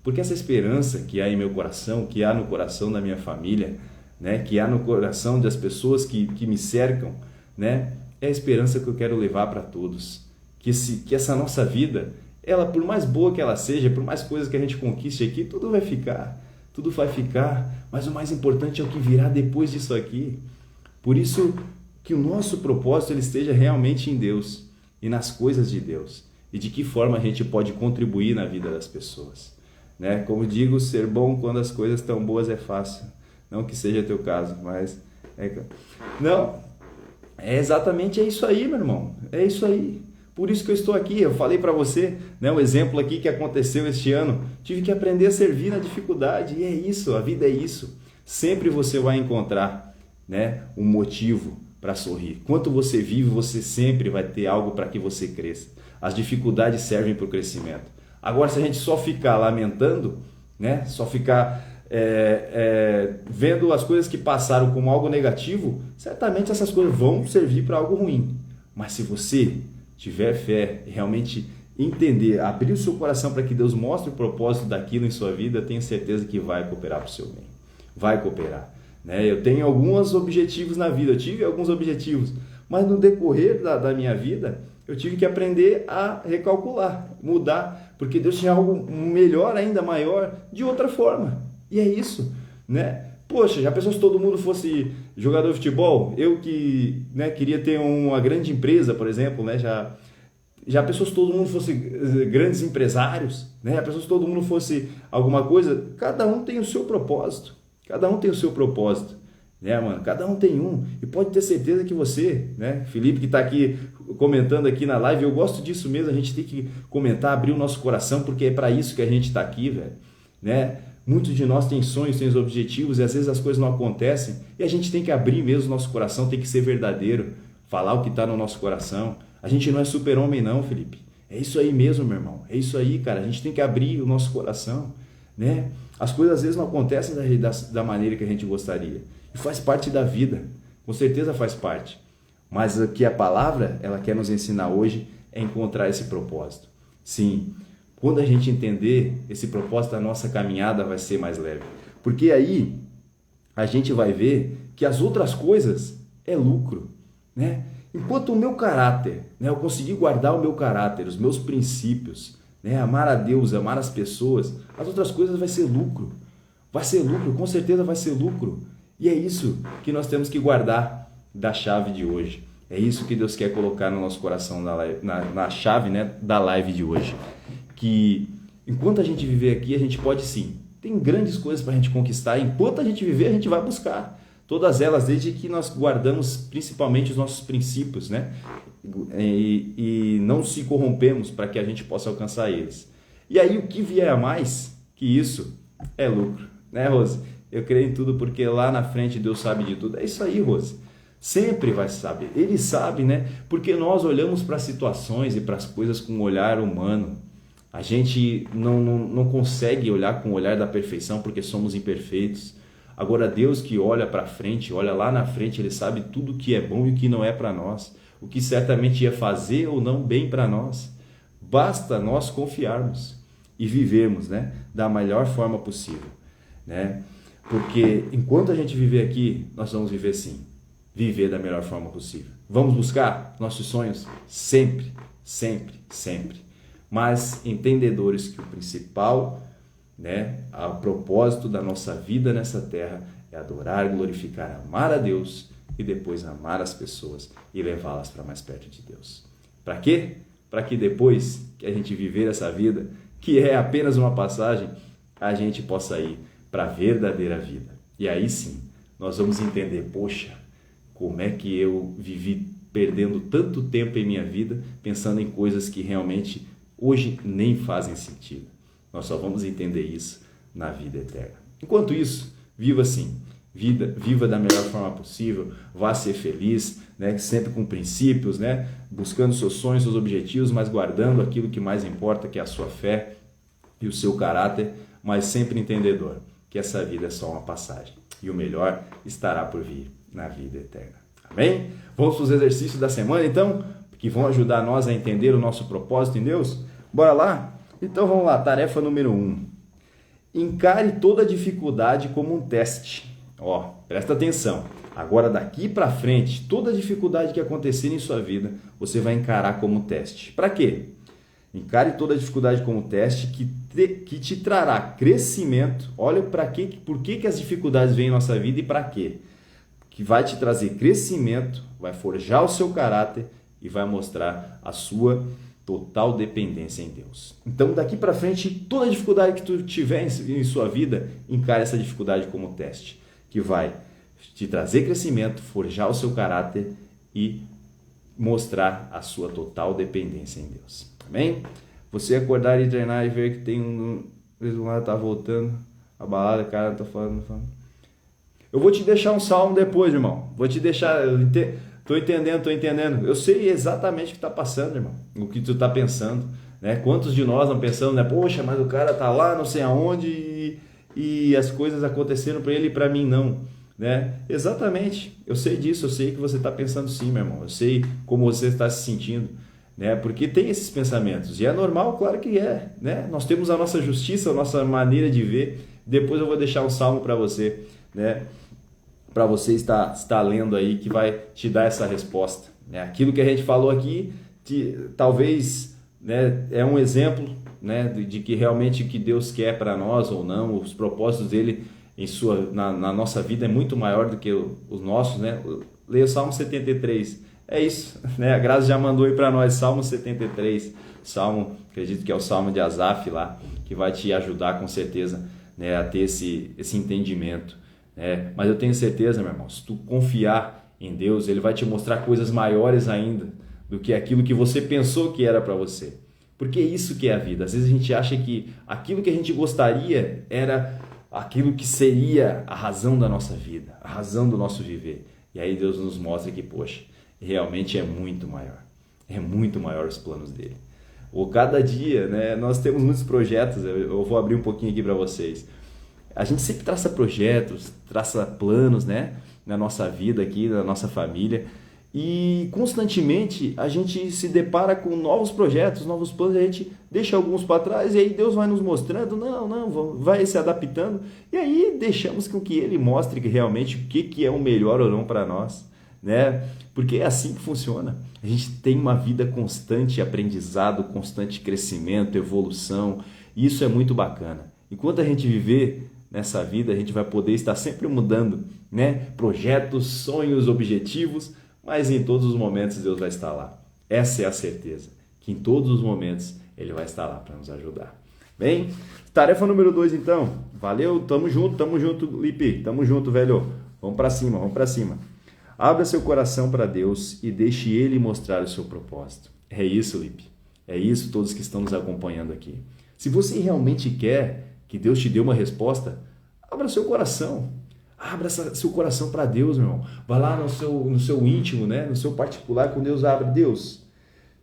Porque essa esperança que há em meu coração, que há no coração da minha família, né, que há no coração das pessoas que me cercam, né, é a esperança que eu quero levar para todos. Que essa nossa vida, ela por mais boa que ela seja, por mais coisas que a gente conquiste aqui, tudo vai ficar, mas o mais importante é o que virá depois disso aqui. Por isso que o nosso propósito ele esteja realmente em Deus e nas coisas de Deus, e de que forma a gente pode contribuir na vida das pessoas. Né? Como digo, ser bom quando as coisas estão boas é fácil. Não que seja teu caso, mas... exatamente isso aí, meu irmão. É isso aí. Por isso que eu estou aqui. Eu falei para você, né, um exemplo aqui que aconteceu este ano. Tive que aprender a servir na dificuldade. E é isso, a vida é isso. Sempre você vai encontrar, né, um motivo para sorrir. Enquanto você vive, você sempre vai ter algo para que você cresça. As dificuldades servem para o crescimento. Agora, se a gente só ficar lamentando, né, só ficar vendo as coisas que passaram como algo negativo, certamente essas coisas vão servir para algo ruim. Mas se você tiver fé e realmente entender, abrir o seu coração para que Deus mostre o propósito daquilo em sua vida, tenho certeza que vai cooperar para o seu bem. Vai cooperar. Né? Eu tenho alguns objetivos na vida, eu tive alguns objetivos, mas no decorrer da minha vida, eu tive que aprender a recalcular, mudar, porque Deus tinha algo melhor, ainda maior, de outra forma. E é isso, né? Poxa, já pensou se todo mundo fosse jogador de futebol? Eu que, né, queria ter uma grande empresa, por exemplo, né? Já pensou se todo mundo fosse grandes empresários? Né? Já pensou se todo mundo fosse alguma coisa? Cada um tem o seu propósito. Cada um tem o seu propósito. né, mano? Cada um tem um, e pode ter certeza que você, né, Felipe que está aqui comentando aqui na live, eu gosto disso mesmo, a gente tem que comentar, abrir o nosso coração, porque é para isso que a gente está aqui, velho, né? Muitos de nós têm sonhos, têm objetivos, e às vezes as coisas não acontecem, e a gente tem que abrir mesmo o nosso coração, tem que ser verdadeiro, falar o que está no nosso coração. A gente não é super-homem não, Felipe. É isso aí mesmo, meu irmão. É isso aí, cara. A gente tem que abrir o nosso coração, né? As coisas às vezes não acontecem da maneira que a gente gostaria. E faz parte da vida. Com certeza faz parte. Mas o que a palavra, ela quer nos ensinar hoje é encontrar esse propósito. Sim, quando a gente entender esse propósito, a nossa caminhada vai ser mais leve. Porque aí a gente vai ver que as outras coisas é lucro, né? Enquanto o meu caráter, né, eu conseguir guardar o meu caráter, os meus princípios, né, amar a Deus, amar as pessoas, as outras coisas vai ser lucro. Vai ser lucro, com certeza vai ser lucro. E é isso que nós temos que guardar da chave de hoje. É isso que Deus quer colocar no nosso coração na chave, né, da live de hoje. Que enquanto a gente viver aqui, a gente pode sim. Tem grandes coisas para a gente conquistar. Enquanto a gente viver, a gente vai buscar. Todas elas, desde que nós guardamos principalmente os nossos princípios, né? E não se corrompemos para que a gente possa alcançar eles. E aí o que vier a mais que isso é lucro, né, Rose? Eu creio em tudo porque lá na frente Deus sabe de tudo. É isso aí, Rose. Sempre vai saber. Ele sabe, né? Porque nós olhamos para as situações e para as coisas com um olhar humano. A gente não consegue olhar com o olhar da perfeição porque somos imperfeitos. Agora Deus que olha para frente, olha lá na frente, Ele sabe tudo o que é bom e o que não é para nós, o que certamente ia fazer ou não bem para nós. Basta nós confiarmos e vivermos, né, da melhor forma possível, né? Porque enquanto a gente viver aqui, nós vamos viver sim, viver da melhor forma possível. Vamos buscar nossos sonhos sempre, sempre, sempre, mas entendedores que o principal, né, o propósito da nossa vida nessa terra é adorar, glorificar, amar a Deus e depois amar as pessoas e levá-las para mais perto de Deus. Para quê? Para que depois que a gente viver essa vida, que é apenas uma passagem, a gente possa ir para a verdadeira vida. E aí sim, nós vamos entender, poxa, como é que eu vivi perdendo tanto tempo em minha vida pensando em coisas que realmente hoje nem fazem sentido. Nós só vamos entender isso na vida eterna. Enquanto isso, viva assim, viva da melhor forma possível, vá ser feliz, né? Sempre com princípios, né? Buscando seus sonhos, seus objetivos, mas guardando aquilo que mais importa, que é a sua fé e o seu caráter, mas sempre entendedor que essa vida é só uma passagem e o melhor estará por vir na vida eterna. Amém? Vamos para os exercícios da semana, então, que vão ajudar nós a entender o nosso propósito em Deus? Bora lá? Então vamos lá, tarefa número 1. Encare toda dificuldade como um teste. Ó, presta atenção. Agora daqui para frente, toda dificuldade que acontecer em sua vida, você vai encarar como teste. Para quê? Encare toda dificuldade como teste que te trará crescimento. Olha por que as dificuldades vêm em nossa vida e para quê? Que vai te trazer crescimento, vai forjar o seu caráter e vai mostrar a sua total dependência em Deus. Então, daqui para frente, toda dificuldade que tu tiver em sua vida, encare essa dificuldade como teste, que vai te trazer crescimento, forjar o seu caráter e mostrar a sua total dependência em Deus. Amém? Você acordar e treinar e ver que tem um lado tá voltando, a balada, cara, tá falando. Eu vou te deixar um salmo depois, irmão. Vou te deixar... Tô entendendo. Eu sei exatamente o que está passando, irmão. O que tu está pensando, né? Quantos de nós não pensamos, né? Poxa, mas o cara tá lá, não sei aonde e as coisas aconteceram para ele e para mim não, né? Exatamente. Eu sei disso, eu sei que você está pensando sim, meu irmão. Eu sei como você está se sentindo, né? Porque tem esses pensamentos e é normal, claro que é, né? Nós temos a nossa justiça, a nossa maneira de ver. Depois eu vou deixar um salmo para você, né? Para você estar lendo aí, que vai te dar essa resposta, né? Aquilo que a gente falou aqui, talvez, né, é um exemplo, né, de que realmente o que Deus quer para nós ou não, os propósitos dele na nossa vida é muito maior do que os nossos, né? Leia o Salmo 73, é isso, né? A Graça já mandou aí para nós, Salmo 73, Salmo, acredito que é o Salmo de Asaf lá, que vai te ajudar com certeza, né, a ter esse entendimento, Mas eu tenho certeza, meu irmão, se tu confiar em Deus, Ele vai te mostrar coisas maiores ainda do que aquilo que você pensou que era para você. Porque é isso que é a vida. Às vezes a gente acha que aquilo que a gente gostaria era aquilo que seria a razão da nossa vida, a razão do nosso viver. E aí Deus nos mostra que, poxa, realmente é muito maior. É muito maior os planos dele. Ou cada dia, né, nós temos muitos projetos, eu vou abrir um pouquinho aqui para vocês. A gente sempre traça projetos, traça planos, né, na nossa vida aqui, na nossa família. E constantemente a gente se depara com novos projetos, novos planos, a gente deixa alguns para trás e aí Deus vai nos mostrando, vai se adaptando e aí deixamos com que Ele mostre que realmente o que é o melhor ou não para nós, né? Porque é assim que funciona. A gente tem uma vida constante, aprendizado, constante crescimento, evolução, e isso é muito bacana. Enquanto a gente viver nessa vida, a gente vai poder estar sempre mudando, né? Projetos, sonhos, objetivos, mas em todos os momentos Deus vai estar lá. Essa é a certeza, que em todos os momentos Ele vai estar lá para nos ajudar. Bem, tarefa número 2 então. Valeu, tamo junto, Lipe. Tamo junto, velho. Vamos para cima, vamos para cima. Abra seu coração para Deus e deixe Ele mostrar o seu propósito. É isso, Lipe. É isso, todos que estão nos acompanhando aqui. Se você realmente quer que Deus te dê uma resposta, abra seu coração. Abra seu coração para Deus, meu irmão. Vá lá no seu íntimo, né? No seu particular, com Deus abre. Deus,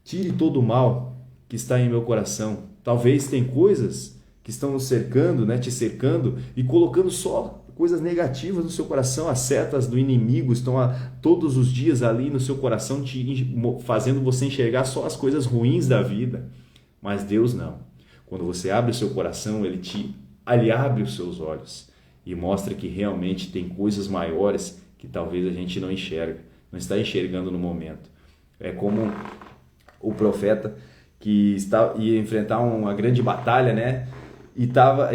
tire todo o mal que está em meu coração. Talvez tem coisas que estão nos cercando, né? Te cercando e colocando só coisas negativas no seu coração. As setas do inimigo estão todos os dias ali no seu coração, fazendo você enxergar só as coisas ruins da vida. Mas Deus não. Quando você abre o seu coração, Ele abre os seus olhos e mostra que realmente tem coisas maiores que talvez a gente não enxerga, não está enxergando no momento. É como o profeta que ia enfrentar uma grande batalha, né? E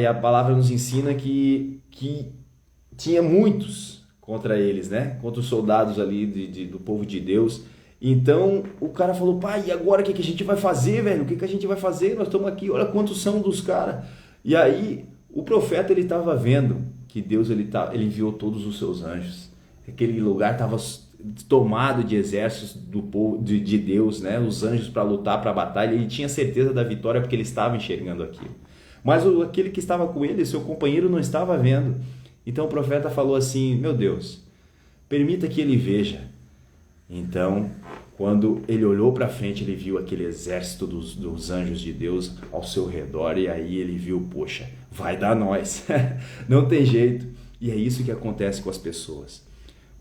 a palavra nos ensina que tinha muitos contra eles, né? Contra os soldados ali do povo de Deus. Então o cara falou: pai, e agora o que a gente vai fazer, velho? O que a gente vai fazer? Nós estamos aqui, olha quantos são dos caras. E aí o profeta ele estava vendo que Deus ele enviou todos os seus anjos. Aquele lugar estava tomado de exércitos do povo de Deus, né? Os anjos para lutar para a batalha. Ele tinha certeza da vitória porque ele estava enxergando aquilo. Mas aquele que estava com ele, seu companheiro, não estava vendo. Então o profeta falou assim: meu Deus, permita que ele veja. Então, quando ele olhou para frente, ele viu aquele exército dos anjos de Deus ao seu redor, e aí ele viu, poxa, vai dar nós, não tem jeito. E é isso que acontece com as pessoas.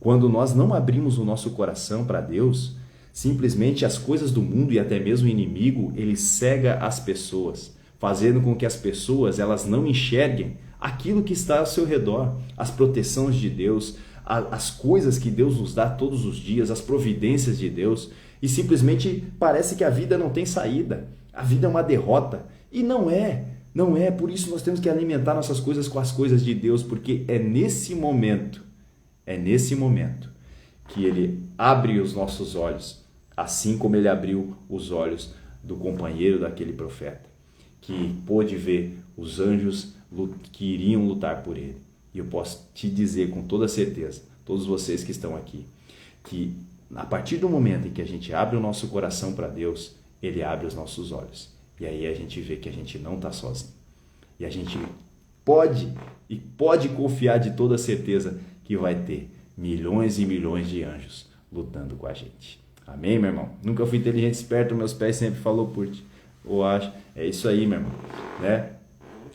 Quando nós não abrimos o nosso coração para Deus, simplesmente as coisas do mundo e até mesmo o inimigo, ele cega as pessoas, fazendo com que as pessoas elas não enxerguem aquilo que está ao seu redor, as proteções de Deus, as coisas que Deus nos dá todos os dias, as providências de Deus, e simplesmente parece que a vida não tem saída, a vida é uma derrota, e não é, por isso nós temos que alimentar nossas coisas com as coisas de Deus, porque é nesse momento que Ele abre os nossos olhos, assim como Ele abriu os olhos do companheiro daquele profeta, que pôde ver os anjos que iriam lutar por ele. E eu posso te dizer com toda certeza, todos vocês que estão aqui, que a partir do momento em que a gente abre o nosso coração para Deus, Ele abre os nossos olhos. E aí a gente vê que a gente não está sozinho. E a gente pode confiar de toda certeza que vai ter milhões e milhões de anjos lutando com a gente. Amém, meu irmão? Nunca fui inteligente, esperto, meus pés sempre falou por ti. Eu acho, é isso aí, meu irmão, né?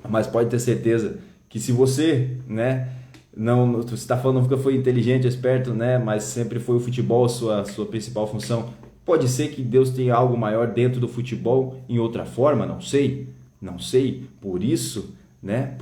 Mas pode ter certeza que se você, né, você está falando que foi inteligente, esperto, né, mas sempre foi o futebol a sua principal função, pode ser que Deus tenha algo maior dentro do futebol em outra forma, não sei, por isso, né,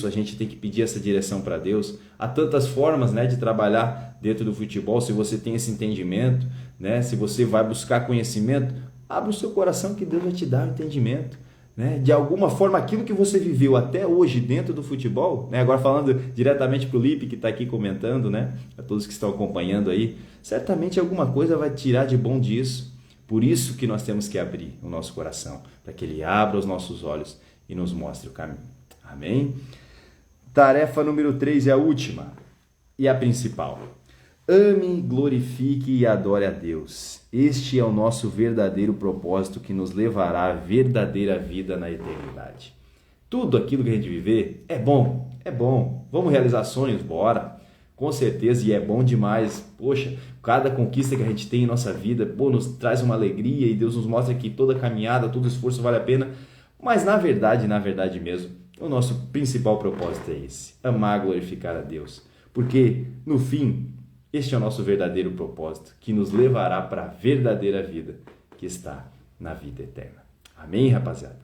a gente tem que pedir essa direção para Deus. Há tantas formas, né, de trabalhar dentro do futebol. Se você tem esse entendimento, né, se você vai buscar conhecimento, abre o seu coração que Deus vai te dar o entendimento. Né? De alguma forma, aquilo que você viveu até hoje dentro do futebol, né? Agora falando diretamente para o Lipe que está aqui comentando, né? A todos que estão acompanhando aí, certamente alguma coisa vai tirar de bom disso. Por isso que nós temos que abrir o nosso coração, para que Ele abra os nossos olhos e nos mostre o caminho. Amém? Tarefa número 3 é a última. e a principal. Ame, glorifique e adore a Deus. Este é o nosso verdadeiro propósito que nos levará à verdadeira vida na eternidade. Tudo aquilo que a gente viver é bom, é bom. Vamos realizar sonhos? Bora! Com certeza, e é bom demais. Poxa, cada conquista que a gente tem em nossa vida, nos traz uma alegria e Deus nos mostra que toda caminhada, todo esforço vale a pena. Mas na verdade mesmo, o nosso principal propósito é esse: amar, glorificar a Deus. Porque, no fim, este é o nosso verdadeiro propósito, que nos levará para a verdadeira vida, que está na vida eterna. Amém, rapaziada?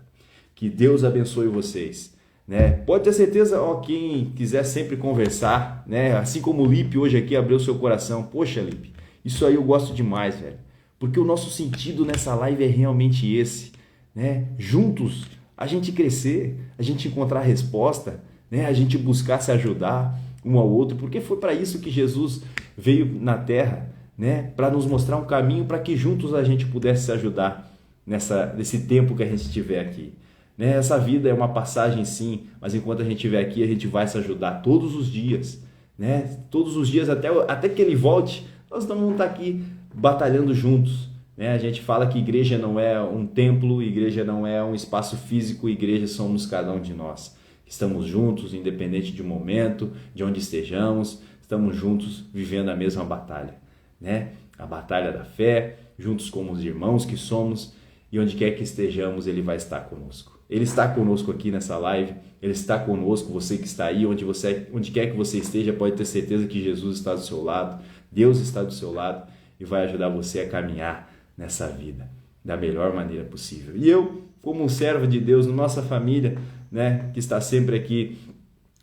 Que Deus abençoe vocês. Né? Pode ter certeza, quem quiser sempre conversar, né? Assim como o Lipe hoje aqui abriu seu coração. Poxa, Lipe, isso aí eu gosto demais, velho. Porque o nosso sentido nessa live é realmente esse. Né? Juntos, a gente crescer, a gente encontrar a resposta, né? A gente buscar se ajudar um ao outro, porque foi para isso que Jesus veio na Terra, né? Para nos mostrar um caminho para que juntos a gente pudesse se ajudar nesse tempo que a gente estiver aqui. Né? Essa vida é uma passagem sim, mas enquanto a gente estiver aqui, a gente vai se ajudar todos os dias. Né? Todos os dias, até que ele volte, nós vamos estar aqui batalhando juntos. Né? A gente fala que igreja não é um templo, igreja não é um espaço físico, igreja somos cada um de nós. Estamos juntos, independente de momento, de onde estejamos, estamos juntos vivendo a mesma batalha, né? A batalha da fé, juntos como os irmãos que somos, e onde quer que estejamos, Ele vai estar conosco. Ele está conosco aqui nessa live, Ele está conosco, você que está aí, onde quer que você esteja, pode ter certeza que Jesus está do seu lado, Deus está do seu lado e vai ajudar você a caminhar nessa vida da melhor maneira possível. E eu, como um servo de Deus, nossa família, né, que está sempre aqui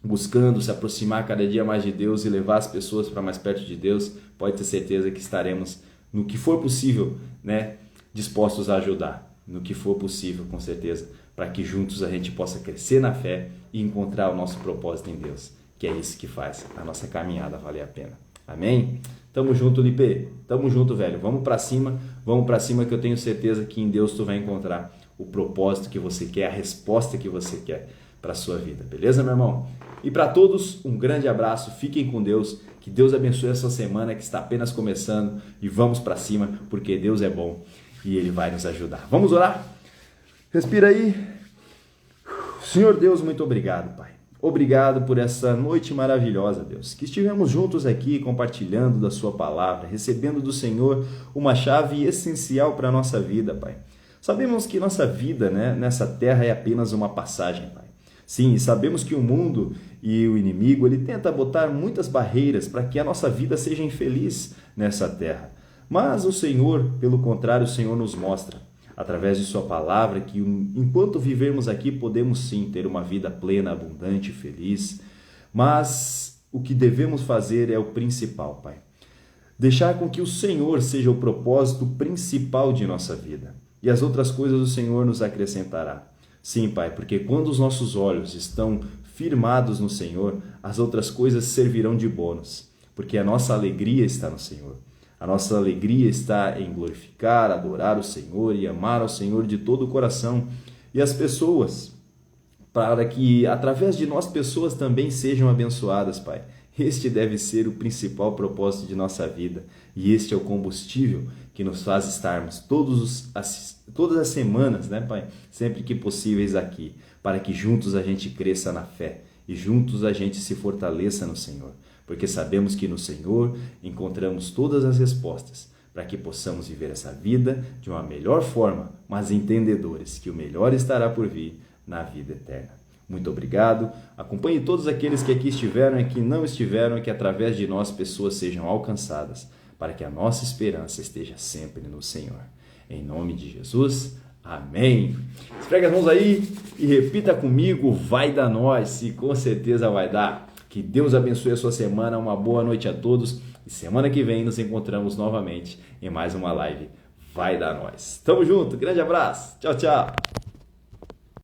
buscando se aproximar cada dia mais de Deus e levar as pessoas para mais perto de Deus, pode ter certeza que estaremos, no que for possível, né, dispostos a ajudar, no que for possível, com certeza, para que juntos a gente possa crescer na fé e encontrar o nosso propósito em Deus, que é isso que faz a nossa caminhada valer a pena. Amém? Tamo junto, Lipe. Tamo junto, velho. Vamos para cima que eu tenho certeza que em Deus tu vai encontrar o propósito que você quer, a resposta que você quer para a sua vida. Beleza, meu irmão? E para todos, um grande abraço. Fiquem com Deus. Que Deus abençoe essa semana que está apenas começando. E vamos para cima, porque Deus é bom e Ele vai nos ajudar. Vamos orar? Respira aí. Senhor Deus, muito obrigado, Pai. Obrigado por essa noite maravilhosa, Deus, que estivemos juntos aqui compartilhando da Sua palavra, recebendo do Senhor uma chave essencial para a nossa vida, Pai. Sabemos que nossa vida, né, nessa terra é apenas uma passagem, Pai. Sim, sabemos que o mundo e o inimigo, ele tenta botar muitas barreiras para que a nossa vida seja infeliz nessa terra. Mas o Senhor, pelo contrário, o Senhor nos mostra, através de Sua palavra, que enquanto vivermos aqui, podemos sim ter uma vida plena, abundante, feliz. Mas o que devemos fazer é o principal, Pai. Deixar com que o Senhor seja o propósito principal de nossa vida. E as outras coisas o Senhor nos acrescentará. Sim, Pai, porque quando os nossos olhos estão firmados no Senhor, as outras coisas servirão de bônus, porque a nossa alegria está no Senhor. A nossa alegria está em glorificar, adorar o Senhor e amar ao Senhor de todo o coração. E as pessoas, para que através de nós pessoas também sejam abençoadas, Pai. Este deve ser o principal propósito de nossa vida. E este é o combustível que nos faz estarmos todas as semanas, né, Pai? Sempre que possíveis aqui, para que juntos a gente cresça na fé e juntos a gente se fortaleça no Senhor. Porque sabemos que no Senhor encontramos todas as respostas para que possamos viver essa vida de uma melhor forma, mas entendedores que o melhor estará por vir na vida eterna. Muito obrigado. Acompanhe todos aqueles que aqui estiveram e que não estiveram e que através de nós pessoas sejam alcançadas, para que a nossa esperança esteja sempre no Senhor. Em nome de Jesus, amém. Esfregue as mãos aí e repita comigo, vai dar nós, e com certeza vai dar. Que Deus abençoe a sua semana, uma boa noite a todos. E semana que vem nos encontramos novamente em mais uma live. Vai dar nós. Tamo junto, grande abraço. Tchau, tchau.